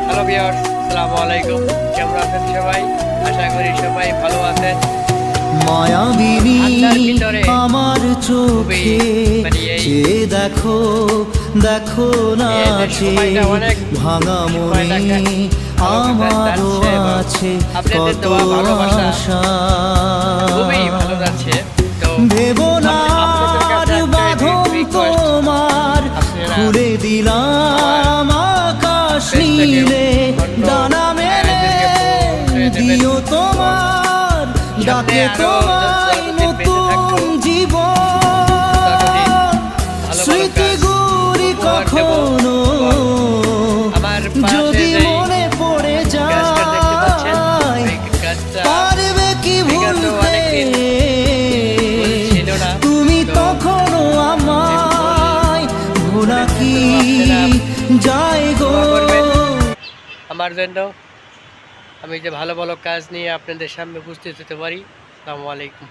Hello viewers, আসসালামু আলাইকুম। কেমন আছেন সবাই? আশা করি সবাই ভালো আছেন। মায়াবিনী আত্মার ভিতরে আমার খুবই চোখে মানে এই চেয়ে দেখো দেখো না এদের সময়টা অনেক ভাঙা সময়টা মনে আমারও যাচ্ছে এবং আছে আপনাদের কত দোয়া ভালোবাসা আশা। খুবই ভালো যাচ্ছে। তো দেবো না আপনাদের কাছে একটা বাঁধন রিকোয়েস্ট, তোমার আপনারা খুলে দিলাম আকাশ পেজটাকে নীলে অন্য ডানা মেলে ভাইদেরকে পৌঁছে দেবেন। দিও তোমার ডাকে আরো তোমায় যতদিন বেঁচে থাকবো, নতুন জীবন ততদিন ভালো ভালো স্মৃতি কাজ গুলি উপহার দেব। কখনো আমার পাশে যদি যেই মনে পড়ে গাছটা দেখতে পাচ্ছেন, যায় এই গাছটা পারবে কি বিগত ভুলতে অনেকদিন ফুল ছিল না। তুমি তো তখনও আমায় ভোলা কি আপনারা যায় গো। দোয়া করবেন আমার জন্য, আমি যে ভালো ভালো কাজ নিয়ে আপনাদের সামনে উপস্থিত হতে পারি। আসসালামু আলাইকুম।